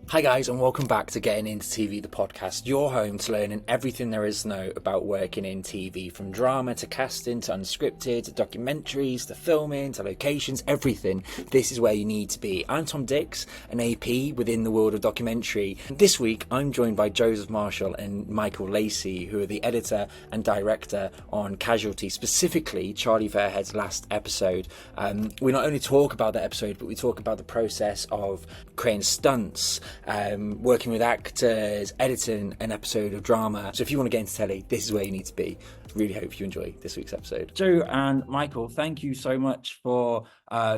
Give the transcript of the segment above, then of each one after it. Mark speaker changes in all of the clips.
Speaker 1: Hi guys, and welcome back to Getting Into TV, the podcast, your home to learning everything there is to know about working in TV, from drama to casting to unscripted to documentaries to filming to locations, everything. This is where you need to be. I'm Tom Dix, an AP within the world of documentary. This week I'm joined by Joseph Marshall and Michael Lacey, who are the editor and director on Casualty, specifically Charlie Fairhead's last episode. We not only talk about that episode, but we talk about the process of creating stunts, working with actors, editing an episode of drama. So if you want to get into telly, this is where you need to be. Really hope you enjoy this week's episode. Joe and Michael, thank you so much for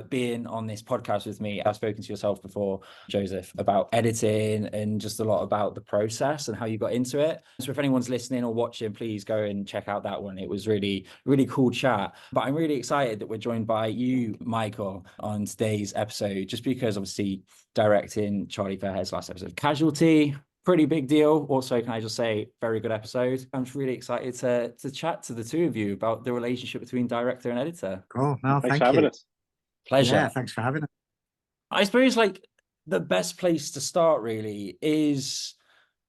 Speaker 1: being on this podcast with me. I've spoken to yourself before, Joseph, about editing and just a lot about the process and how you got into it. So if anyone's listening or watching, please go and check out that one. It was really cool chat. But I'm really excited that we're joined by you, Michael, on today's episode, just because obviously directing Charlie Fairhead's last episode of Casualty, pretty big deal. Also, can I just say, very good episode. I'm just really excited to chat to the two of you about the relationship between director and editor.
Speaker 2: Cool. No,
Speaker 3: Thanks
Speaker 2: thank
Speaker 3: for having
Speaker 2: you.
Speaker 3: us.
Speaker 1: Pleasure.
Speaker 2: Yeah, thanks for having us.
Speaker 1: I suppose like the best place to start really is,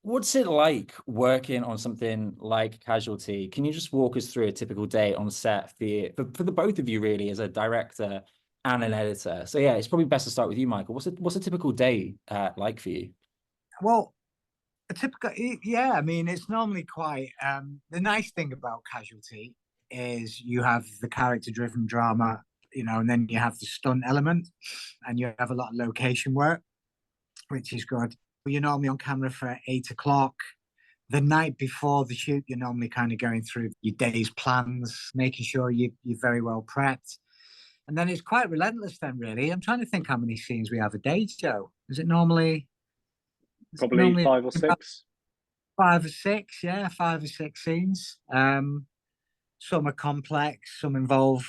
Speaker 1: what's it like working on something like Casualty? Can you just walk us through a typical day on set for the both of you really, as a director and an editor? So yeah, it's probably best to start with you, Michael. What's a typical day like for you?
Speaker 2: Well, a typical, yeah, I mean, it's normally quite, the nice thing about Casualty is you have the character-driven drama, and then you have the stunt element, and you have a lot of location work, which is good. You're normally on camera for 8 o'clock. The night before the shoot, you're normally kind of going through your day's plans, making sure you're very well prepped. And then it's quite relentless then, really. I'm trying to think how many scenes we have a day, Joe.
Speaker 3: Probably
Speaker 2: Normally
Speaker 3: 5 or 6.
Speaker 2: 5 or 6, yeah, 5 or 6 scenes. Some are complex, some involve,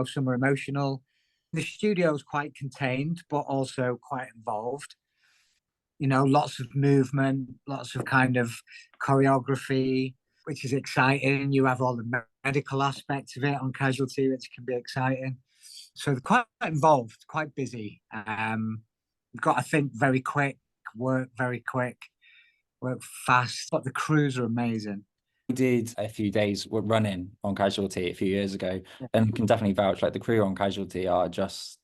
Speaker 2: some are emotional. The studio's quite contained, but also quite involved. Lots of movement, lots of kind of choreography, which is exciting. You have all the medical aspects of it on Casualty, which can be exciting. So they're quite involved, quite busy. You've got to think very quick, work very quick, work fast, but the crews are amazing.
Speaker 1: We did a few days running on Casualty a few years ago, and can definitely vouch, like the crew on Casualty are just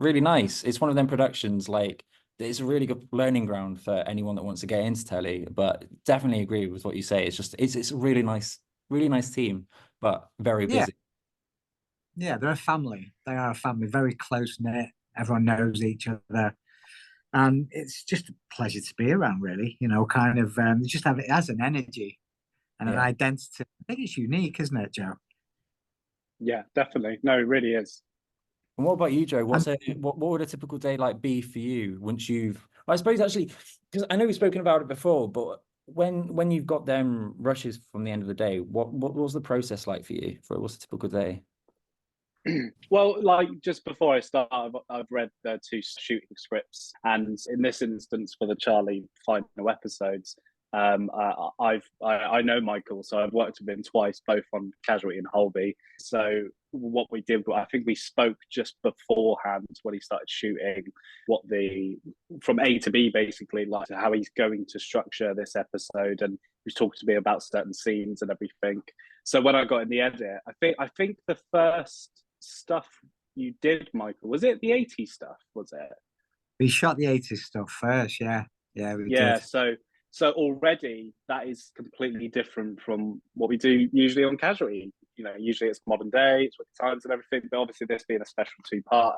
Speaker 1: really nice. It's one of them productions, like it's a really good learning ground for anyone that wants to get into telly, but definitely agree with what you say. It's a really nice team, but very
Speaker 2: Yeah,
Speaker 1: busy.
Speaker 2: yeah, they're a family. They are a family, very close knit. Everyone knows each other. And it's just a pleasure to be around, really. Kind of, it has an energy and an
Speaker 1: Yeah.
Speaker 2: identity. I think it's unique, isn't it, Joe?
Speaker 3: Yeah, definitely. No, it really is.
Speaker 1: And what about you, Joe?
Speaker 2: And
Speaker 1: What would a typical day like be for you once I suppose actually, because I know we've spoken about it before, but when you've got them rushes from the end of the day, what was the process like for you? What's a typical day?
Speaker 3: Well, like just before I start, I've read the 2 shooting scripts, and in this instance, for the Charlie final episodes, I know Michael, so I've worked with him twice, both on Casualty and Holby. So what we did, I think we spoke just beforehand when he started shooting, what the from A to B basically, like how he's going to structure this episode, and he's talking to me about certain scenes and everything. So when I got in the edit, I think the first stuff you did, Michael, was it the 80s stuff? Was it?
Speaker 2: we shot the 80s stuff first, yeah. Yeah, we
Speaker 3: Yeah.
Speaker 2: did.
Speaker 3: So already that is completely different from what we do usually on Casualty. Usually it's modern day, it's with the times and everything. But obviously, this being a special 2-parter,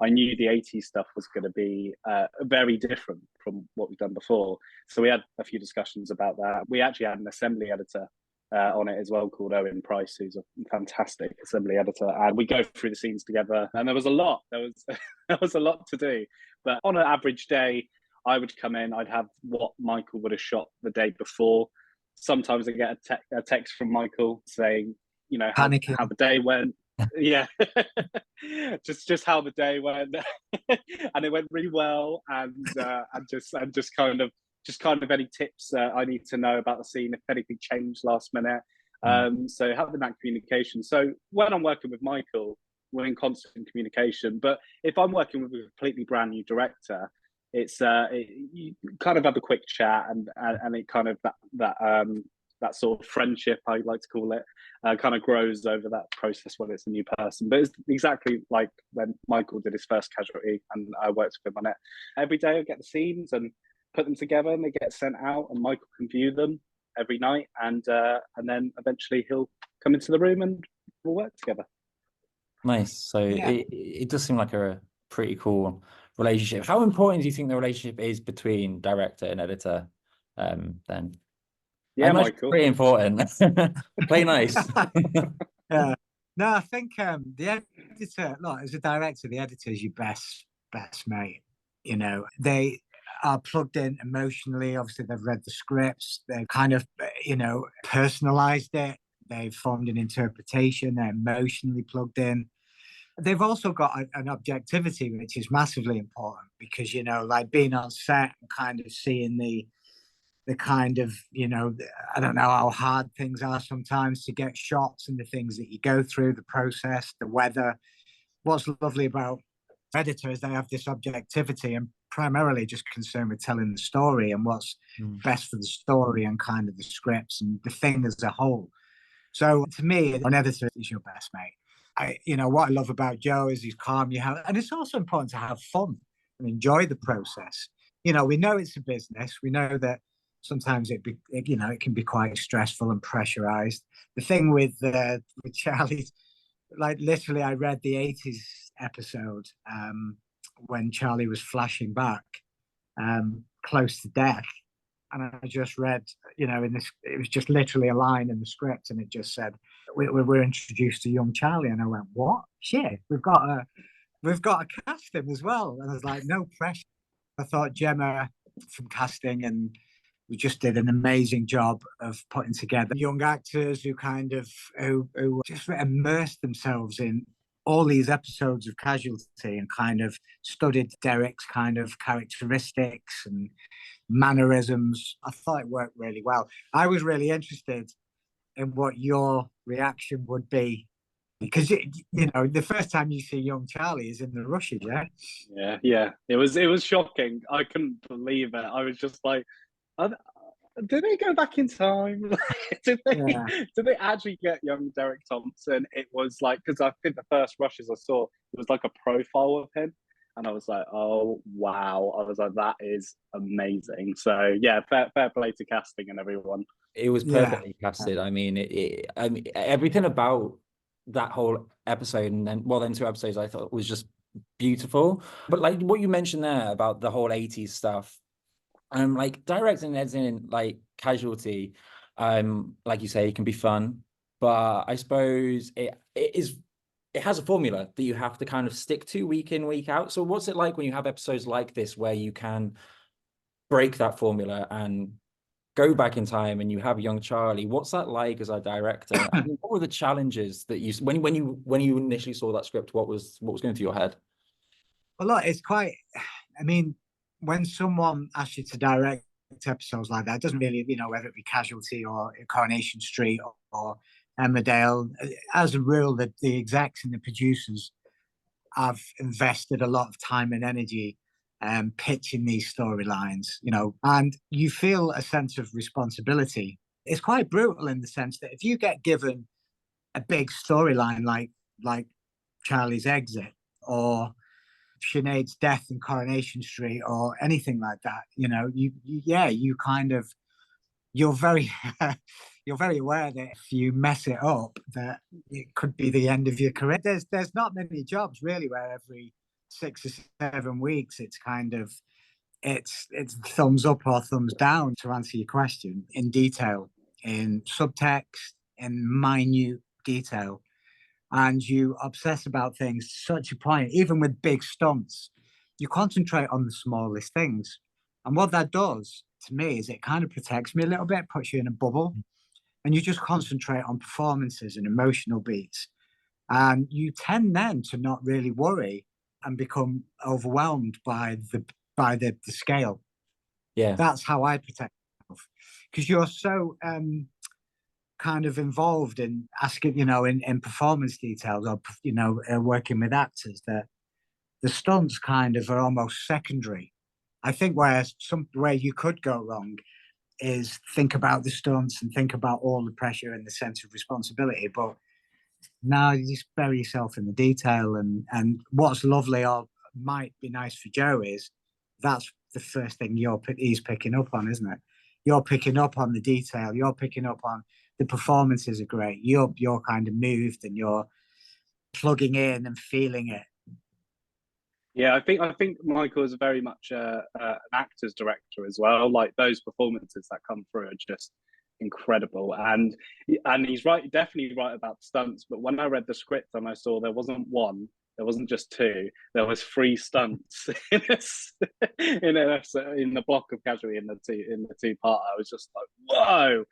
Speaker 3: I knew the 80s stuff was going to be very different from what we've done before. So we had a few discussions about that. We actually had an assembly editor on it as well, called Owen Price, who's a fantastic assembly editor, and we go through the scenes together. And there was a lot. There was a lot to do. But on an average day, I would come in. I'd have what Michael would have shot the day before. Sometimes I get a text from Michael saying,
Speaker 2: Panicking.
Speaker 3: how the day went. Yeah, just how the day went, and it went really well. And just kind of any tips I need to know about the scene, if anything changed last minute. So having that communication. So when I'm working with Michael, we're in constant communication. But if I'm working with a completely brand new director, you kind of have a quick chat, and it kind of that sort of friendship, I like to call it, kind of grows over that process when it's a new person. But it's exactly like when Michael did his first Casualty, and I worked with him on it. Every day I get the scenes and put them together, and they get sent out, and Michael can view them every night, and then eventually he'll come into the room and we'll work together.
Speaker 1: Nice. So it does seem like a pretty cool relationship. How important do you think the relationship is between director and editor? Then,
Speaker 3: yeah, Michael,
Speaker 1: pretty important. Play nice.
Speaker 2: No, I think the editor, look, as a director, the editor is your best mate. You know, they are plugged in emotionally. Obviously, they've read the scripts. They've kind of, personalized it. They've formed an interpretation. They're emotionally plugged in. They've also got an objectivity, which is massively important because, like being on set and kind of seeing the kind of, I don't know how hard things are sometimes to get shots and the things that you go through, the process, the weather. What's lovely about editors, they have this objectivity and primarily just concerned with telling the story and what's best for the story and kind of the scripts and the thing as a whole. So to me, an editor is your best mate. What I love about Joe is he's calm. And it's also important to have fun and enjoy the process. We know it's a business. We know that sometimes it can be quite stressful and pressurized. The thing with Charlie, like literally, I read the 80s episode when Charlie was flashing back close to death. And I just read, it was just literally a line in the script, and it just said, we're introduced to young Charlie. And I went, what? Shit, we've got to cast him as well. And I was like, no pressure. I thought Gemma from casting and we just did an amazing job of putting together young actors who just immersed themselves in all these episodes of Casualty and kind of studied Derek's kind of characteristics and mannerisms. I thought it worked really well. I was really interested in what your reaction would be because the first time you see young Charlie is in the rushes.
Speaker 3: Yeah. It was shocking. I couldn't believe it. I was just like, did they go back in time? did they actually get young Derek Thompson? It was like, because I think the first rushes I saw, it was like a profile of him. And I was like, oh, wow. I was like, that is amazing. So, yeah, fair play to casting and everyone.
Speaker 1: It was perfectly casted. I mean, everything about that whole episode and then 2 episodes I thought was just beautiful. But like what you mentioned there about the whole 80s stuff, like directing and editing like Casualty, like you say, it can be fun. But I suppose it has a formula that you have to kind of stick to week in, week out. So what's it like when you have episodes like this where you can break that formula and go back in time and you have young Charlie? What's that like as a director? I mean, what were the challenges that you when you initially saw that script? What was going through your head?
Speaker 2: Well, look, it's quite. I mean, when someone asks you to direct episodes like that, it doesn't really, whether it be Casualty or Coronation Street or Emmerdale, as a rule, the execs and the producers have invested a lot of time and energy pitching these storylines, and you feel a sense of responsibility. It's quite brutal in the sense that if you get given a big storyline like Charlie's exit or Sinead's death in Coronation Street or anything like that, you're very you're very aware that if you mess it up, that it could be the end of your career. There's not many jobs really where every 6 or 7 weeks it's thumbs up or thumbs down, to answer your question, in detail, in subtext, in minute detail. And you obsess about things to such a point, even with big stunts, you concentrate on the smallest things. And what that does to me is it kind of protects me a little bit, puts you in a bubble, and you just concentrate on performances and emotional beats. And you tend then to not really worry and become overwhelmed by the scale.
Speaker 1: Yeah.
Speaker 2: That's how I protect myself. Because you're so kind of involved in asking, in performance details or, working with actors, that the stunts kind of are almost secondary. I think where you could go wrong is think about the stunts and think about all the pressure and the sense of responsibility. But now you just bury yourself in the detail. And what's lovely or might be nice for Joe is that's the first thing he's picking up on, isn't it? You're picking up on the detail. You're picking up on the performances are great. You're kind of moved and you're plugging in and feeling it.
Speaker 3: Yeah, I think Michael is very much an actor's director as well. Like those performances that come through are just incredible, and he's right, definitely right about the stunts. But when I read the script and I saw there wasn't one, there wasn't just two, there was 3 stunts in the block of Casualty in the two part. I was just like, whoa.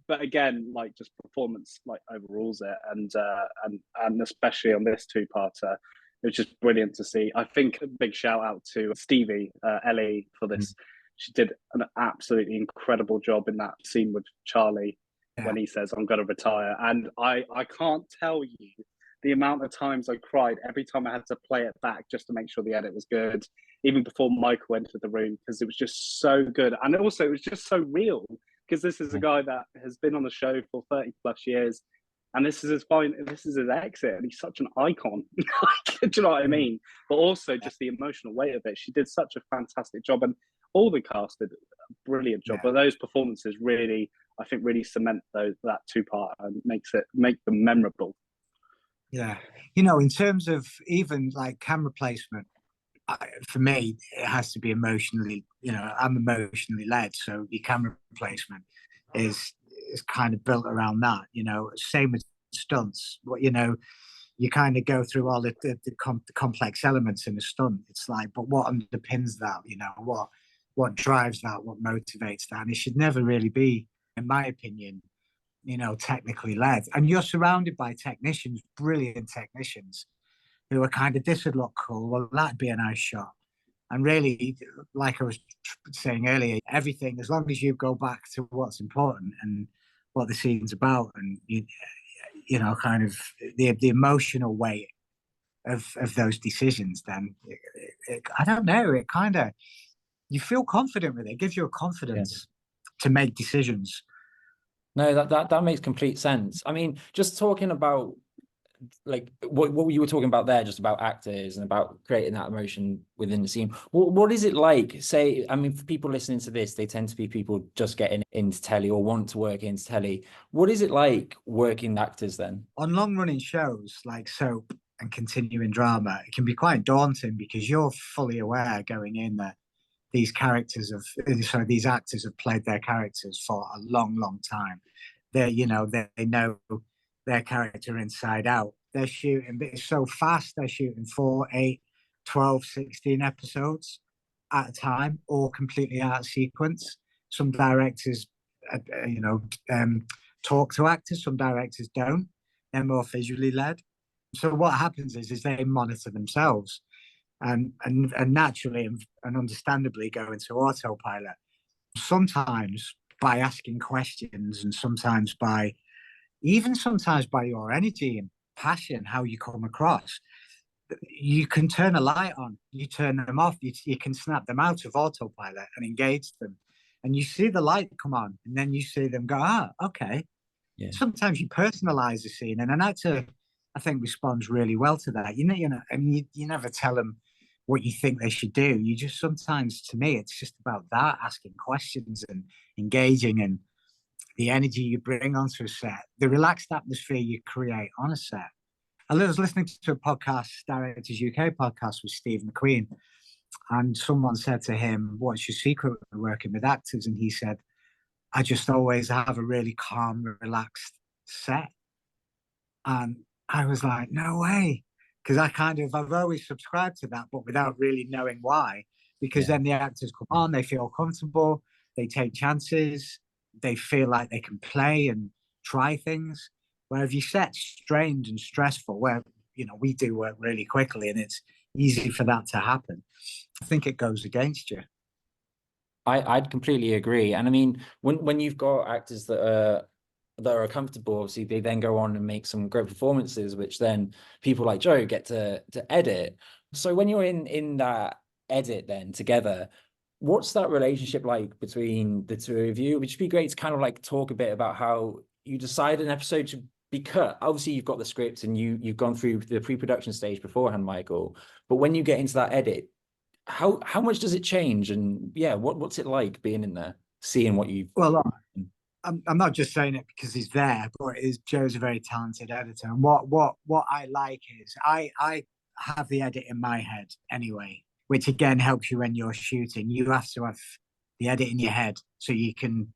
Speaker 3: But again, like just performance like overrules it, and especially on this 2-parter, it was just brilliant to see. I think a big shout out to Stevie, Ellie, for this. She did an absolutely incredible job in that scene with Charlie when he says, "I'm going to retire." And I can't tell you the amount of times I cried every time I had to play it back just to make sure the edit was good, even before Michael entered the room, because it was just so good. And also, it was just so real, because this is a guy that has been on the show for 30 plus years. And this is his exit, and he's such an icon. Do you know what I mean? But also just the emotional weight of it. She did such a fantastic job, and all the cast did a brilliant job. But those performances really, I think, really cement that 2-part and make them memorable.
Speaker 2: Yeah, you know, in terms of even like camera placement, for me, it has to be emotionally. You know, I'm emotionally led, so the camera placement is kind of built around that. You know, same with stunts. What you kind of go through all the complex elements in a stunt. It's like, but what underpins that? You know, what drives that? What motivates that? And it should never really be, in my opinion, you know, technically led. And you're surrounded by technicians, brilliant technicians, who are kind of, this would look cool. Well, that'd be a nice shot. And really, like I was saying earlier, everything, as long as you go back to what's important and what the scene's about, and you know, kind of the emotional weight of those decisions, then I don't know, it kind of, you feel confident with it. It gives you a confidence to make decisions.
Speaker 1: No, that makes complete sense. I mean, just talking about like what you were talking about there, just about actors and about creating that emotion within the scene. What is it like? Say, I mean, for people listening to this, they tend to be people just getting into telly or want to work into telly. What is it like working actors then?
Speaker 2: On long running shows like soap and continuing drama, it can be quite daunting because you're fully aware going in that these actors have played their characters for a long time. They know their character inside out. They're shooting, but it's so fast. They're shooting 4, 8, 12, 16 episodes at a time, all completely out of sequence. Some directors, talk to actors. Some directors don't. They're more visually led. So what happens is they monitor themselves and naturally and understandably go into autopilot. Sometimes by asking questions, and sometimes by your energy and passion, how you come across. You can turn a light on, you turn them off, you can snap them out of autopilot and engage them. And you see the light come on, and then you see them go, okay. Yeah. Sometimes you personalize the scene, and an actor, I think, responds really well to that. You know, and you never tell them what you think they should do. You just, sometimes, to me, it's just about that, asking questions and engaging, and the energy you bring onto a set, the relaxed atmosphere you create on a set. I was listening to a podcast, Directors UK podcast with Steve McQueen, and someone said to him, "What's your secret for working with actors?" And he said, "I just always have a really calm, relaxed set." And I was like, no way. Because I've always subscribed to that, but without really knowing why. Because then the actors come on, they feel comfortable, they take chances, they feel like they can play and try things. Where if you set strained and stressful, where, you know, we do work really quickly and it's easy for that to happen, I think it goes against you.
Speaker 1: I'd completely agree. And I mean, when you've got actors that are comfortable, obviously they then go on and make some great performances, which then people like Joe get to edit. So when you're in that edit then together. What's that relationship like between the two of you? It would just be great to kind of like talk a bit about how you decide an episode to be cut. Obviously, you've got the script and you've gone through the pre-production stage beforehand, Michael. But when you get into that edit, how much does it change? And yeah, what's it like being in there, seeing what you've...
Speaker 2: Well, I'm not just saying it because he's there, but Joe's a very talented editor. And what I like is I have the edit in my head anyway, which again helps you when you're shooting. You have to have the edit in your head so you can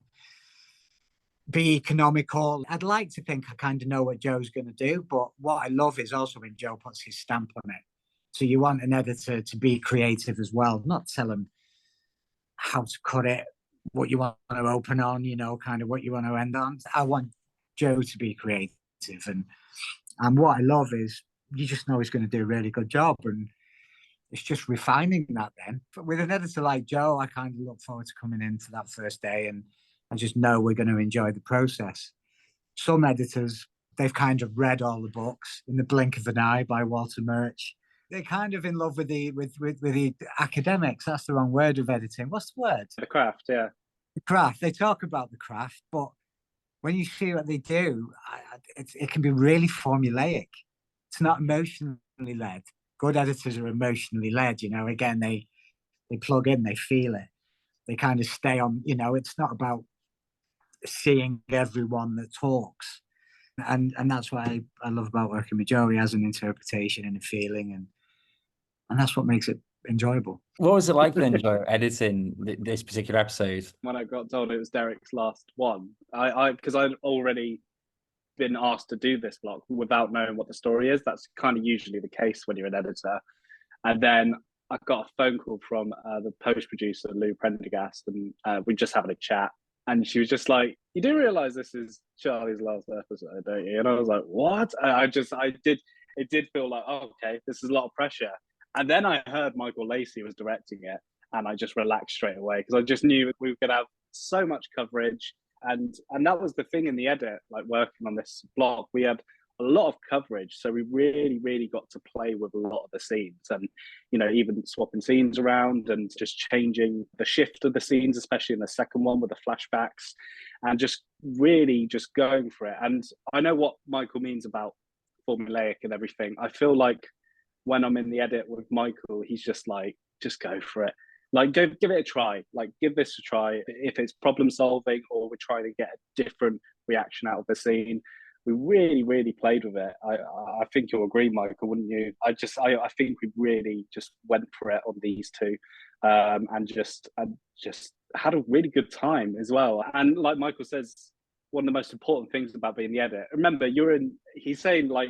Speaker 2: be economical. I'd like to think I kind of know what Joe's going to do, but what I love is also when Joe puts his stamp on it. So you want an editor to be creative as well, not tell him how to cut it, what you want to open on, kind of what you want to end on. I want Joe to be creative. And what I love is you just know he's going to do a really good job. And it's just refining that then. But with an editor like Joe, I kind of look forward to coming into that first day and I just know we're going to enjoy the process. Some editors, they've kind of read all the books in the blink of an eye by Walter Murch. They're kind of in love with the academics. That's the wrong word of editing. What's the word?
Speaker 3: The craft, yeah.
Speaker 2: The craft. They talk about the craft, but when you see what they do, it can be really formulaic. It's not emotionally led. Good editors are emotionally led. Again, they plug in, they feel it. They kind of stay on. It's not about seeing everyone that talks, and that's what I love about working with Joe. He has an interpretation and a feeling, and that's what makes it enjoyable.
Speaker 1: What was it like then, Joe, editing this particular episode?
Speaker 3: When I got told it was Derek's last one, because I'd already been asked to do this block without knowing what the story is. That's kind of usually the case when you're an editor. And then I got a phone call from the post producer, Lou Prendergast, and we just having a chat. And she was just like, "You do realize this is Charlie's last episode, don't you?" And I was like, "What?" It did feel like, oh, okay, this is a lot of pressure. And then I heard Michael Lacey was directing it, and I just relaxed straight away because I just knew we were going to have so much coverage. And that was the thing in the edit, like working on this block, we had a lot of coverage. So we really, really got to play with a lot of the scenes and, even swapping scenes around and just changing the shift of the scenes, especially in the second one with the flashbacks, and just really just going for it. And I know what Michael means about formulaic and everything. I feel like when I'm in the edit with Michael, he's just like, just go for it. Like, give it a try. Like, give this a try. If it's problem solving or we're trying to get a different reaction out of the scene, we really, really played with it. I think you'll agree, Michael, wouldn't you? I think we really just went for it on these two, and just had a really good time as well. And like Michael says, one of the most important things about being the edit. Remember, he's saying like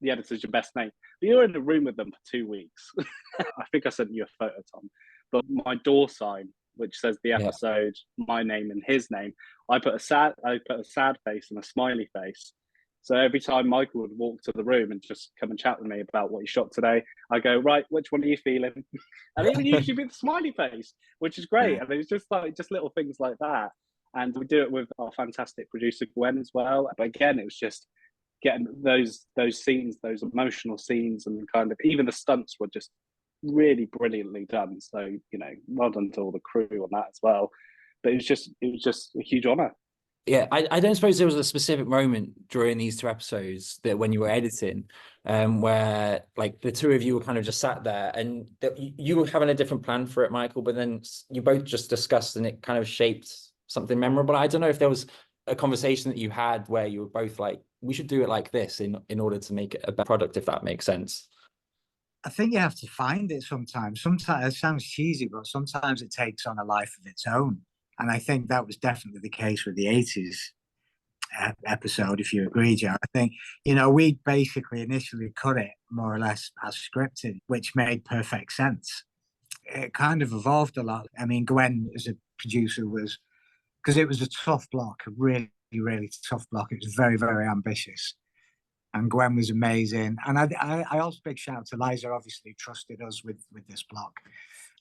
Speaker 3: the editor's your best mate, but you're in the room with them for 2 weeks. I think I sent you a photo, Tom. But my door sign, which says the episode, my name and his name, I put a sad face and a smiley face. So every time Michael would walk to the room and just come and chat with me about what he shot today, I go, right, which one are you feeling? And it would usually be the smiley face, which is great. And it's just little things like that. And we do it with our fantastic producer Gwen as well. But again, it was just getting those scenes, those emotional scenes, and kind of even the stunts were just really brilliantly done. So, well done to all the crew on that as well. But it was just a huge honor.
Speaker 1: Yeah, I don't suppose there was a specific moment during these two episodes that when you were editing, where like the two of you were kind of just sat there and you were having a different plan for it, Michael, but then you both just discussed and it kind of shaped something memorable. I don't know if there was a conversation that you had where you were both like, we should do it like this in order to make it a better product, if that makes sense.
Speaker 2: I think you have to find it sometimes. Sometimes it sounds cheesy, but sometimes it takes on a life of its own. And I think that was definitely the case with the 80s episode, if you agree, Joe. I think, we basically initially cut it more or less as scripted, which made perfect sense. It kind of evolved a lot. I mean, Gwen as a producer because it was a tough block, a really, really tough block. It was very, very ambitious. And Gwen was amazing. And I also big shout out to Liza, obviously trusted us with this block.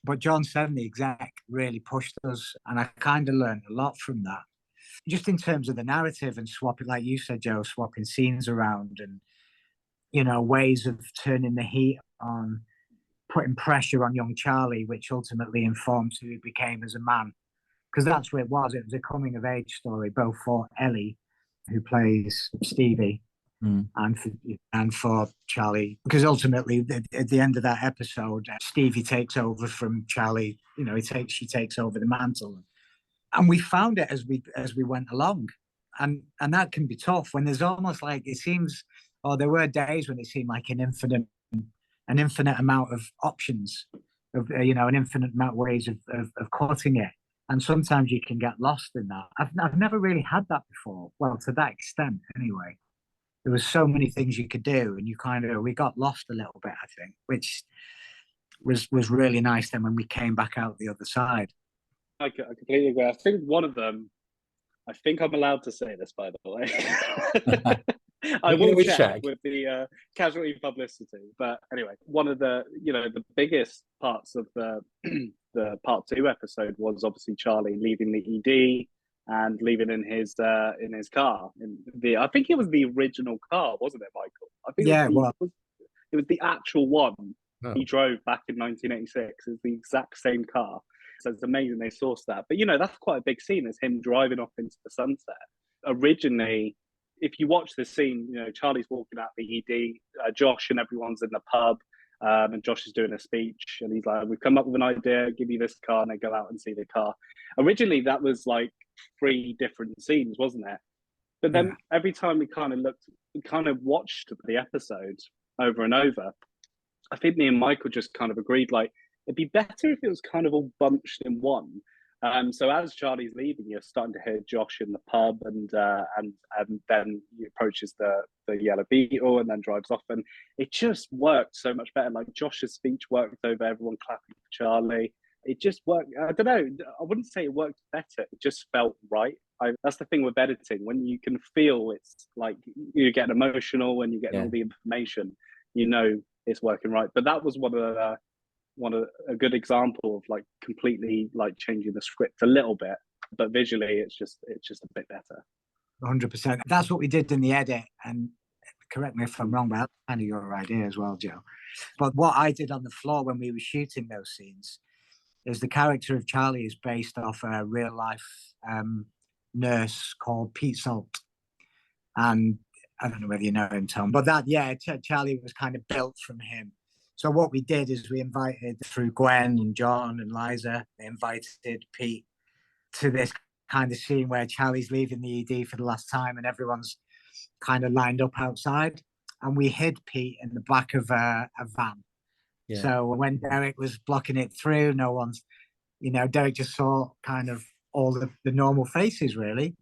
Speaker 2: But John Seven, the exec, really pushed us. And I kind of learned a lot from that. Just in terms of the narrative and swapping, like you said, Joe, swapping scenes around and, ways of turning the heat on. putting pressure on young Charlie, which ultimately informed who he became as a man. Because that's what it was. It was a coming of age story, both for Ellie, who plays Stevie, and for Charlie. Because ultimately, at the end of that episode, Stevie takes over from Charlie. You know, she takes over the mantle, and we found it as we went along, and that can be tough when there's almost like it seems. Or there were days when it seemed like an infinite amount of options, of an infinite amount of ways of cutting it. And sometimes you can get lost in that. I've never really had that before. Well, to that extent, anyway. There was so many things you could do, and we got lost a little bit, I think, which was really nice. Then when we came back out the other side,
Speaker 3: I completely agree. I think one of them. I think I'm allowed to say this, by the way. I will check with the Casualty publicity, but anyway, one of the the biggest parts of the the part 2 episode was obviously Charlie leaving the ED and leaving in his car. I think it was the original car, wasn't it, Michael? I think it was the actual one he drove back in 1986. It's the exact same car. So it's amazing they sourced that. But that's quite a big scene, is him driving off into the sunset. Originally, if you watch the scene, Charlie's walking out the ED, Josh and everyone's in the pub, and Josh is doing a speech, and he's like, "We've come up with an idea, give you this car," and they go out and see the car. Originally, that was like 3 different scenes, wasn't it? But then every time we kind of watched the episode over and over, I think me and Michael just kind of agreed, like, it'd be better if it was kind of all bunched in one. So as Charlie's leaving, you're starting to hear Josh in the pub, and then he approaches the yellow Beetle and then drives off, and it just worked so much better. Like, Josh's speech worked over everyone clapping for Charlie. It just worked. I don't know. I wouldn't say it worked better. It just felt right. That's the thing with editing. When you can feel it's like you're getting emotional when you're getting all the information, it's working right. But that was a good example of like completely like changing the script a little bit, but visually it's just a bit better.
Speaker 2: 100%. That's what we did in the edit, and correct me if I'm wrong, but that's kind of your idea as well, Joe. But what I did on the floor when we were shooting those scenes is the character of Charlie is based off a real life nurse called Pete Salt, and I don't know whether you know him, Tom, but Charlie was kind of built from him. So what we did is we invited, through Gwen and John and Liza, they invited Pete to this kind of scene where Charlie's leaving the ED for the last time and everyone's kind of lined up outside. And we hid Pete in the back of a van. Yeah. So when Derek was blocking it through, no one's, Derek just saw kind of all the normal faces, really.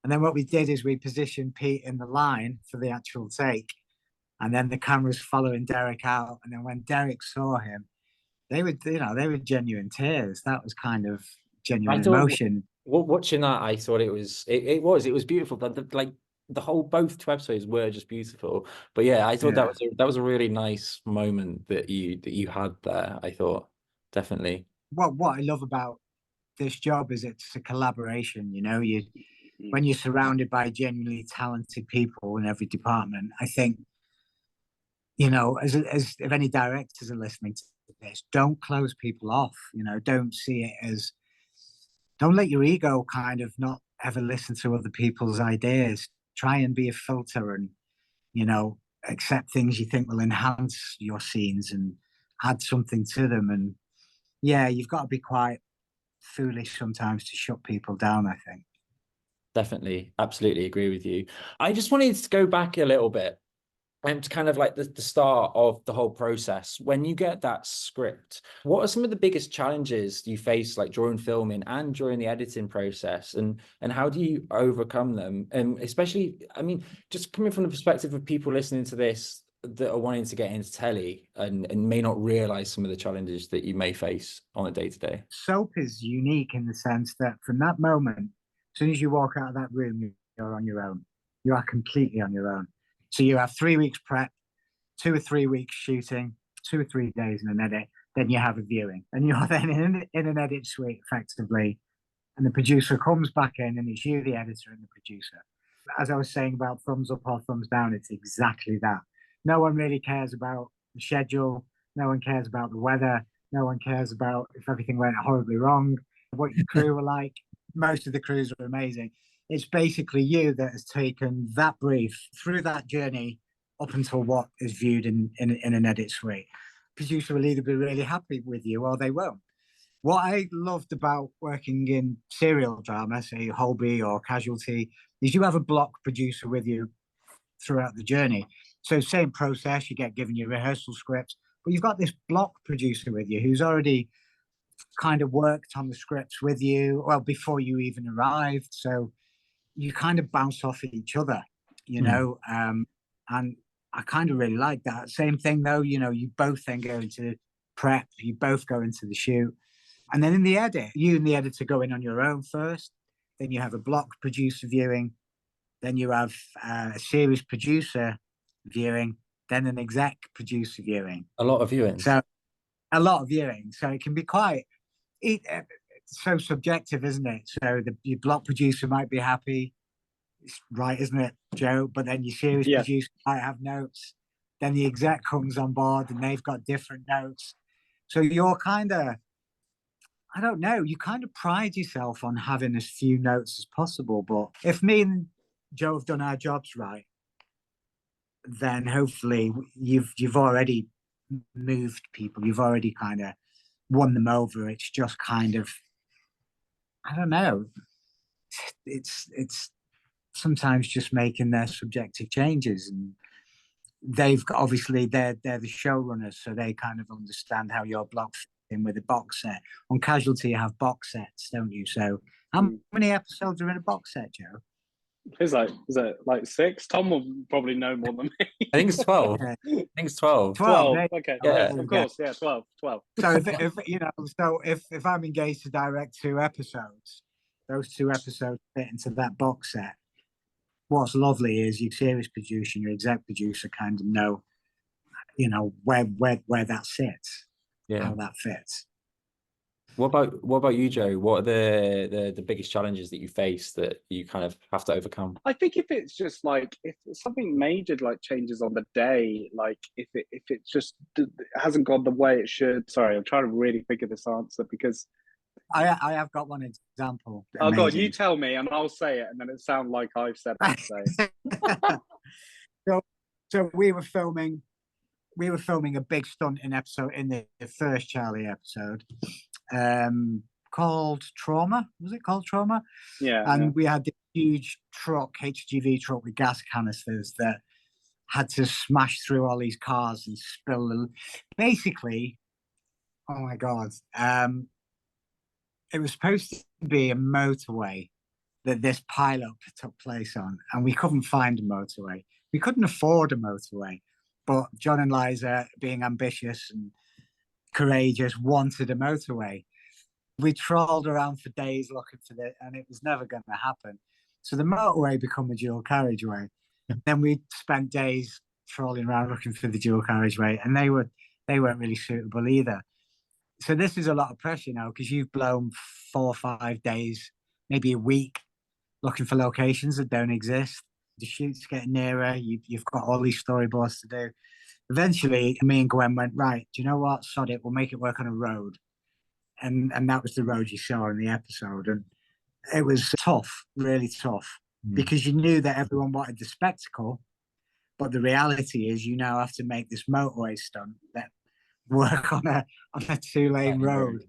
Speaker 2: And then what we did is we positioned Pete in the line for the actual take. And then the cameras following Derek out. And then when Derek saw him, they were genuine tears. That was kind of genuine emotion.
Speaker 1: Watching that, I thought it was beautiful. Both 2 episodes were just beautiful. But yeah, I thought that was a really nice moment that you had there. I thought, definitely.
Speaker 2: What I love about this job is it's a collaboration. When you're surrounded by genuinely talented people in every department, I think, as if any directors are listening to this, don't close people off. Don't see it as, don't let your ego kind of not ever listen to other people's ideas. Try and be a filter and, accept things you think will enhance your scenes and add something to them. And you've got to be quite foolish sometimes to shut people down, I think.
Speaker 1: Definitely. Absolutely agree with you. I just wanted to go back a little bit. And to kind of like the start of the whole process, when you get that script, what are some of the biggest challenges you face, like during filming and during the editing process, and how do you overcome them? And especially, I mean, just coming from the perspective of people listening to this that are wanting to get into telly and may not realize some of the challenges that you may face on a day-to-day.
Speaker 2: Soap is unique in the sense that from that moment, as soon as you walk out of that room, you're on your own. You are completely on your own. So you have 3 weeks prep, 2 or 3 weeks shooting, 2 or 3 days in an edit, then you have a viewing. And you're then in an edit suite, effectively, and the producer comes back in, and it's you, the editor, and the producer. As I was saying about thumbs up or thumbs down, it's exactly that. No one really cares about the schedule. No one cares about the weather. No one cares about if everything went horribly wrong, what your crew were like. Most of the crews are amazing. It's basically you that has taken that brief through that journey up until what is viewed in an edit suite. Producer will either be really happy with you or they won't. What I loved about working in serial drama, say Holby or Casualty, is you have a block producer with you throughout the journey. So same process, you get given your rehearsal scripts, but you've got this block producer with you who's already kind of worked on the scripts with you, well, before you even arrived. So you kind of bounce off each other, you know, and I kind of really like that. Same thing though, you know, you both then go into prep, you both go into the shoot. And then in the edit, you and the editor go in on your own first. Then you have a block producer viewing. Then you have a series producer viewing. Then an exec producer viewing.
Speaker 1: A lot of viewings.
Speaker 2: So a lot of viewing. So it can be quite so subjective, isn't it? So your block producer might be happy, it's right, isn't it, Joe? But then your series producer might have notes. Then the exec comes on board and they've got different notes. So you're kind of, I don't know, you kind of pride yourself on having as few notes as possible. But if me and Joe have done our jobs right, then hopefully you've already moved people. You've already kind of won them over. It's just kind of, I don't know. It's sometimes just making their subjective changes, and they've got, obviously they're the showrunners, so they kind of understand how your block fits in with a box set. On Casualty, you have box sets, don't you? So how many episodes are in a box set, Joe?
Speaker 3: Is it like 6? Tom will probably know more than me.
Speaker 1: I think it's 12.
Speaker 2: Yeah.
Speaker 1: I think it's 12.
Speaker 3: 12. Okay.
Speaker 1: Yeah.
Speaker 3: Of course. Yeah. 12.
Speaker 2: So if you know, so if I'm engaged to direct 2 episodes, those 2 episodes fit into that box set. What's lovely is your series producer and your exec producer kind of know, you know, where that sits, how that fits.
Speaker 1: What about you, Joe? What are the biggest challenges that you face that you kind of have to overcome?
Speaker 3: I think if it's just like, if something major like changes on the day, like if it just hasn't gone the way it should. Sorry, I'm trying to really think of this answer because
Speaker 2: I have got one example.
Speaker 3: Oh God, you tell me and I'll say it, and then it sounds like I've said it.
Speaker 2: So we were filming a big stunt in the first Charlie episode, called Trauma. Was it called Trauma?
Speaker 3: Yeah.
Speaker 2: And we had this huge truck, HGV truck with gas canisters that had to smash through all these cars and spill. Basically, oh my God. It was supposed to be a motorway that this pilot took place on, and we couldn't find a motorway. We couldn't afford a motorway, but John and Liza, being ambitious and courageous, wanted a motorway. We trawled around for days looking for it, and it was never going to happen. So the motorway became a dual carriageway. Then we spent days trawling around looking for the dual carriageway, and they weren't really suitable either. So this is a lot of pressure now, because you've blown 4 or 5 days, maybe a week, looking for locations that don't exist. The shoot's getting nearer. You've got all these storyboards to do. Eventually, me and Gwen went, right, do you know what? Sod it. We'll make it work on a road. And that was the road you saw in the episode. And it was tough, really tough, because you knew that everyone wanted the spectacle. But the reality is you now have to make this motorway stunt that work on a 2-lane road.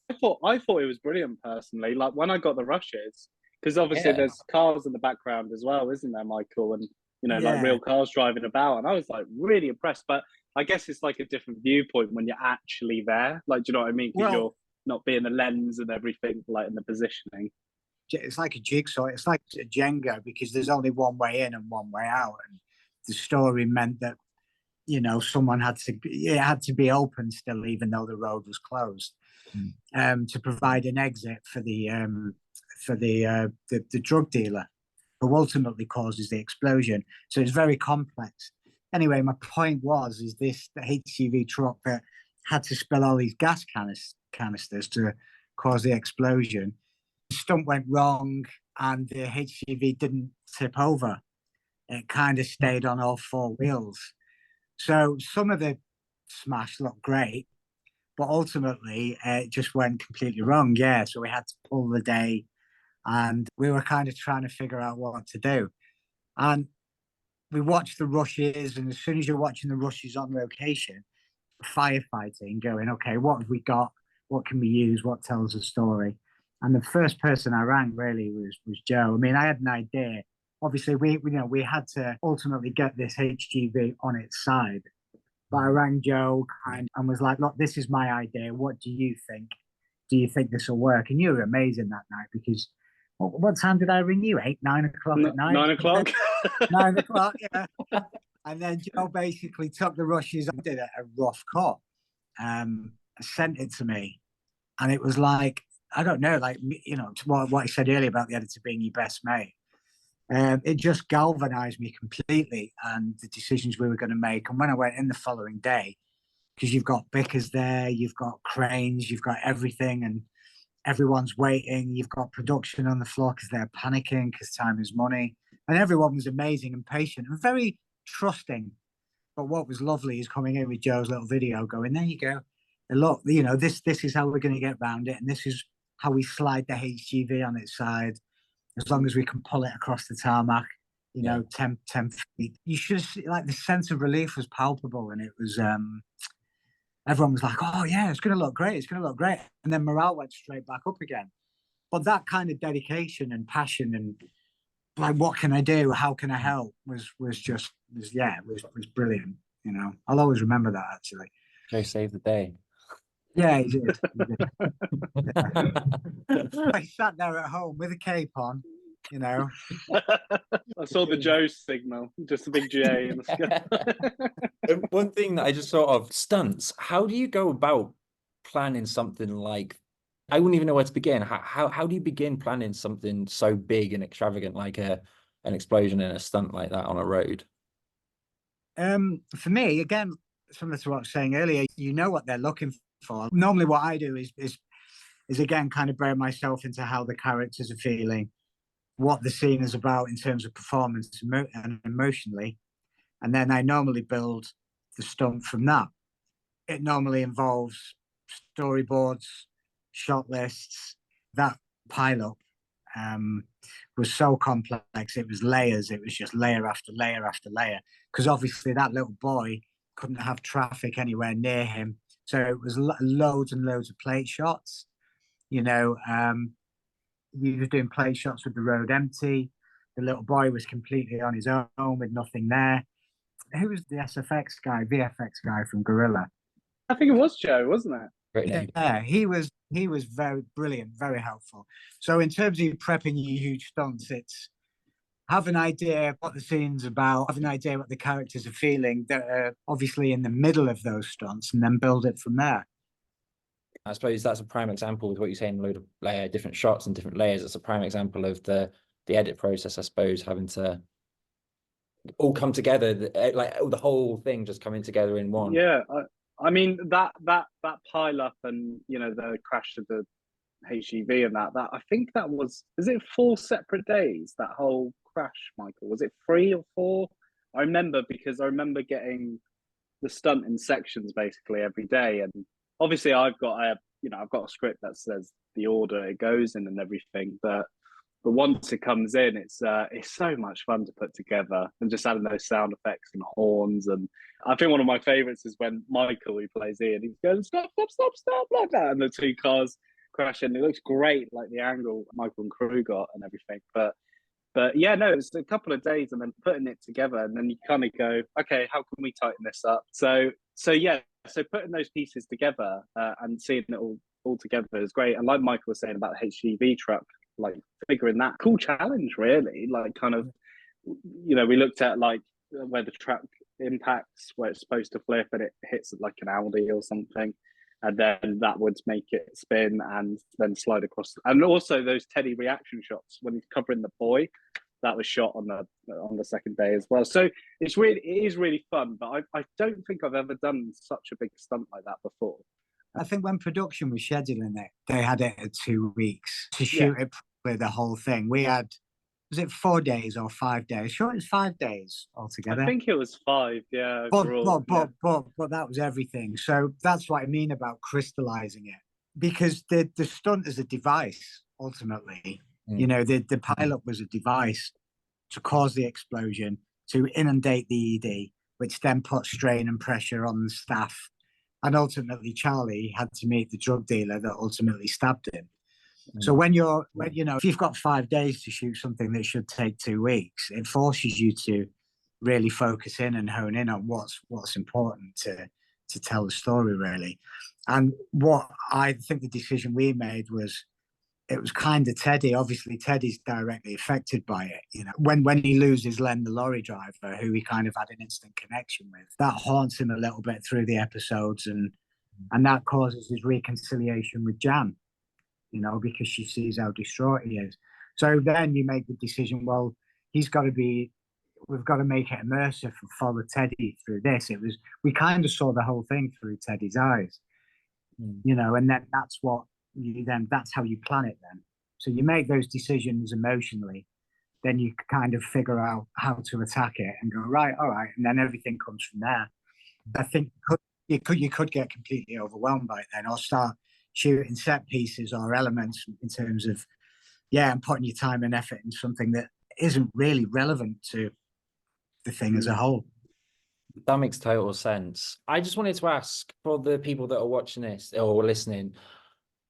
Speaker 3: I thought it was brilliant personally. Like when I got the rushes, because obviously there's cars in the background as well, isn't there, Michael? And you know, like real cars driving about, and I was like really impressed. But I guess it's like a different viewpoint when you're actually there. Like, do you know what I mean? Because you're not being the lens and everything, like in the positioning.
Speaker 2: It's like a jigsaw. It's like a Jenga, because there's only one way in and one way out. And the story meant that, you know, someone had to be open still, even though the road was closed, to provide an exit for the drug dealer, who ultimately causes the explosion. So it's very complex. Anyway, my point is the HGV truck that had to spill all these gas canisters to cause the explosion. The stunt went wrong, and the HGV didn't tip over. It kind of stayed on all 4 wheels. So some of the smash, looked great. But ultimately, it just went completely wrong. Yeah, so we had to pull the day, and we were kind of trying to figure out what to do. And we watched the rushes, and as soon as you're watching the rushes on location, firefighting, going, okay, what have we got? What can we use? What tells a story? And the first person I rang really was Joe. I mean, I had an idea. Obviously, we had to ultimately get this HGV on its side. But I rang Joe and was like, look, this is my idea. What do you think? Do you think this will work? And you were amazing that night because what time did I ring you? 9 o'clock at night?
Speaker 3: 9 o'clock?
Speaker 2: 9 o'clock, yeah. And then Joe basically took the rushes and did a rough cut, sent it to me. And it was like, I don't know, like, what I said earlier about the editor being your best mate. It just galvanized me completely and the decisions we were going to make. And when I went in the following day, because you've got bickers there, you've got cranes, you've got everything, and everyone's waiting. You've got production on the floor because they're panicking because time is money. And everyone was amazing and patient and very trusting. But what was lovely is coming in with Joe's little video going, there you go. And look, this is how we're going to get around it. And this is how we slide the HGV on its side. As long as we can pull it across the tarmac, 10 feet. You should see, like, the sense of relief was palpable. And it was, everyone was like, oh, yeah, it's going to look great. It's going to look great. And then morale went straight back up again. But that kind of dedication and passion and, like, what can I do? How can I help? Was brilliant. I'll always remember that, actually.
Speaker 1: Joe saved the day.
Speaker 2: Yeah, he did. Yeah. I sat there at home with a cape on,
Speaker 3: I saw the Joe signal, just a big J in the sky.
Speaker 1: One thing that I just thought of, stunts. How do you go about planning something like, I wouldn't even know where to begin. How do you begin planning something so big and extravagant like an explosion and a stunt like that on a road?
Speaker 2: For me, again, similar to what I was saying earlier, you know what they're looking for. Normally what I do is again kind of bury myself into how the characters are feeling, what the scene is about in terms of performance and emotionally, and then I normally build the stunt from that. It normally involves storyboards, shot lists. That pileup was so complex. It was layers. It was just layer after layer after layer, because obviously that little boy couldn't have traffic anywhere near him. So it was loads and loads of plate shots. We were doing plate shots with the road empty. The little boy was completely on his own with nothing there. Who was the VFX guy from Gorilla?
Speaker 3: I think it was Joe, wasn't it?
Speaker 1: Great name.
Speaker 2: Yeah, he was very brilliant, very helpful. So in terms of prepping your huge stunts, it's have an idea what the scene's about, have an idea what the characters are feeling that are obviously in the middle of those stunts, and then build it from there.
Speaker 1: I suppose that's a prime example with what you're saying, a load of different shots and different layers. It's a prime example of the edit process, I suppose, having to all come together, like the whole thing just coming together in one.
Speaker 3: Yeah, I mean that pile up and the crash of the HGV and that I think that was, is it 4 separate days, that whole crash, Michael? Was it 3 or 4? I remember because I remember getting the stunt in sections basically every day, and obviously I've got a script that says the order it goes in and everything, but once it comes in, it's so much fun to put together, and just adding those sound effects and horns. And I think one of my favorites is when Michael, who plays Ian, he's going stop like that, and the 2 cars crashing. It looks great, like the angle Michael and crew got and everything. But yeah, no, it's a couple of days and then putting it together, and then you kind of go, okay, how can we tighten this up? So putting those pieces together and seeing it all together is great. And like Michael was saying about the HGV truck, like figuring that cool challenge, really, like kind of, we looked at like where the truck impacts, where it's supposed to flip and it hits like an Audi or something, and then that would make it spin and then slide across. And also those Teddy reaction shots when he's covering the boy, that was shot on the second day as well. So it is really fun, but I don't think I've ever done such a big stunt like that before.
Speaker 2: I think when production was scheduling it, they had it at 2 weeks to shoot it properly, the whole thing. We had Was it 4 days or 5 days? Sure, it's 5 days
Speaker 3: I
Speaker 2: altogether.
Speaker 3: think it was 5, yeah,
Speaker 2: But
Speaker 3: overall.
Speaker 2: but but but that was everything. So that's what I mean about crystallizing it, because the stunt is a device ultimately. You know, the pilot was a device to cause the explosion, to inundate the ED, which then put strain and pressure on the staff. And ultimately, Charlie had to meet the drug dealer that ultimately stabbed him. So when if you've got 5 days to shoot something that should take 2 weeks, it forces you to really focus in and hone in on what's important to tell the story, really. And what I think the decision we made was, it was kind of Teddy. Obviously, Teddy's directly affected by it. You know, when he loses Len, the lorry driver, who he kind of had an instant connection with, that haunts him a little bit through the episodes, and that causes his reconciliation with Jan. You know, because she sees how distraught he is. So then you make the decision. Well, he's got to be. We've got to make it immersive and follow Teddy through this. We kind of saw the whole thing through Teddy's eyes. You know, and then that's how you plan it then. So you make those decisions emotionally, then you kind of figure out how to attack it and go, right, all right, and then everything comes from there. I think you could get completely overwhelmed by it then, or start shooting set pieces or elements in terms of, and putting your time and effort in something that isn't really relevant to the thing as a whole.
Speaker 1: That makes total sense. I just wanted to ask, for the people that are watching this or listening,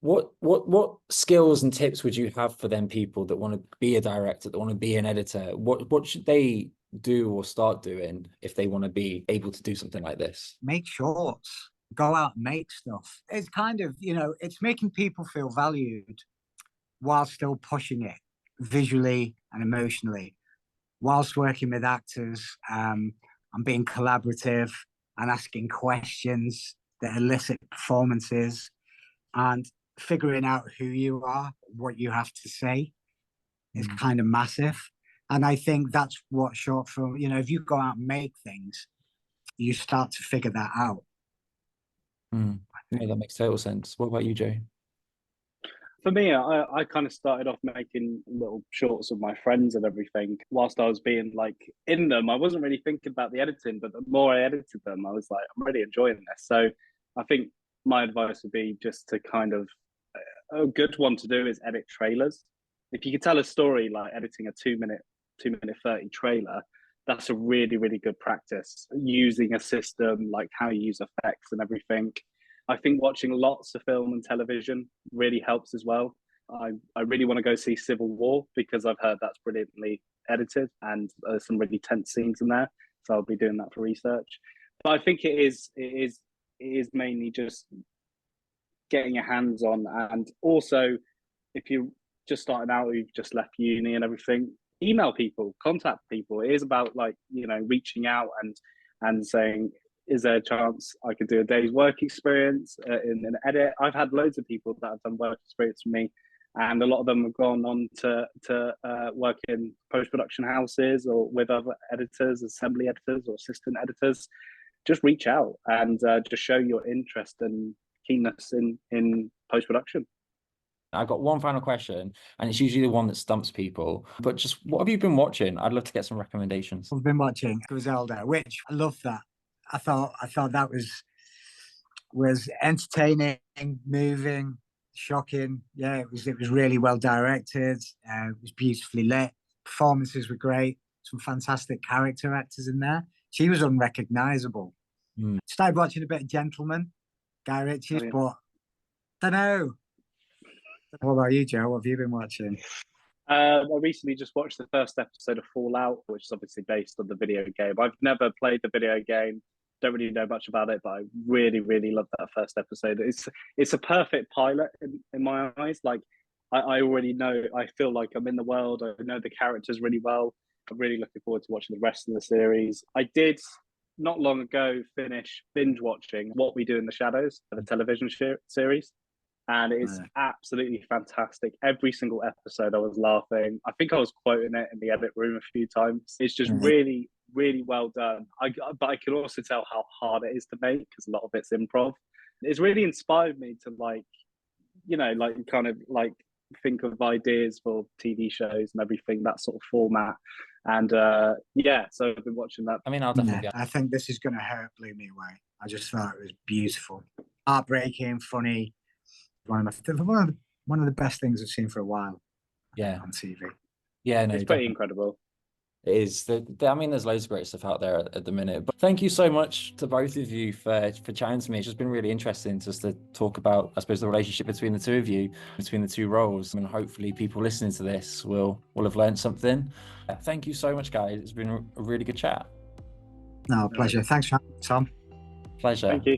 Speaker 1: what skills and tips would you have for them people that want to be a director, that want to be an editor? What should they do or start doing if they want to be able to do something like this?
Speaker 2: Make shorts, go out and make stuff. It's kind of, it's making people feel valued while still pushing it visually and emotionally, whilst working with actors, and being collaborative and asking questions that elicit performances, and figuring out who you are, what you have to say is kind of massive. And I think that's what short film, if you go out and make things, you start to figure that out.
Speaker 1: Yeah, that makes total sense. What about you, Joe?
Speaker 3: For me, I kind of started off making little shorts of my friends and everything. Whilst I was being like in them, I wasn't really thinking about the editing, but the more I edited them, I was like, I'm really enjoying this. So I think my advice would be just to kind of, a good one to do is edit trailers. If you could tell a story like editing a 2 minute 30 trailer, that's a really, really good practice. Using a system, like how you use effects and everything. I think watching lots of film and television really helps as well. I really want to go see Civil War because I've heard that's brilliantly edited and there's some really tense scenes in there. So I'll be doing that for research. But I think it is mainly just getting your hands on, and also if you're just starting out, you've just left uni and everything, email people, contact people. It is about reaching out and saying, is there a chance I could do a day's work experience in an edit? I've had loads of people that have done work experience with me, and a lot of them have gone on to work in post-production houses or with other editors, assembly editors or assistant editors. Just reach out and just show your interest and keenness in post-production.
Speaker 1: I've got one final question, and it's usually the one that stumps people. But just what have you been watching? I'd love to get some recommendations.
Speaker 2: I've been watching Griselda, which I love that. I thought that was entertaining, moving, shocking. Yeah, it was really well directed. It was beautifully lit. Performances were great. Some fantastic character actors in there. She was unrecognizable. Started watching a bit of Gentleman, Guy Ritchie's, but don't know. What about you, Joe? What have you been watching?
Speaker 3: I recently just watched the first episode of Fallout, which is obviously based on the video game. I've never played the video game, don't really know much about it, but I really, really loved that first episode. It's a perfect pilot in my eyes. Like I already know, I feel like I'm in the world. I know the characters really well. I'm really looking forward to watching the rest of the series. I did not long ago finish binge watching What We Do in the Shadows, the television series. And it's absolutely fantastic. Every single episode I was laughing. I think I was quoting it in the edit room a few times. It's just really, really well done. But I can also tell how hard it is to make because a lot of it's improv. It's really inspired me to think of ideas for TV shows and everything, that sort of format. And yeah, so I've been watching that.
Speaker 1: I mean, I'll definitely.
Speaker 2: I think This Is Gonna Hurt blew me away. I just thought it was beautiful, heartbreaking, funny. One of the best things I've seen for a while.
Speaker 1: Yeah,
Speaker 2: on TV.
Speaker 1: Yeah, no,
Speaker 3: it's pretty incredible.
Speaker 1: It is. I mean, there's loads of great stuff out there at the minute. But thank you so much to both of you for chatting to me. It's just been really interesting just to talk about, I suppose, the relationship between the two of you, between the two roles. And hopefully people listening to this will have learned something. Thank you so much, guys. It's been a really good chat.
Speaker 2: No, pleasure. Thanks, Tom.
Speaker 1: Pleasure.
Speaker 3: Thank you.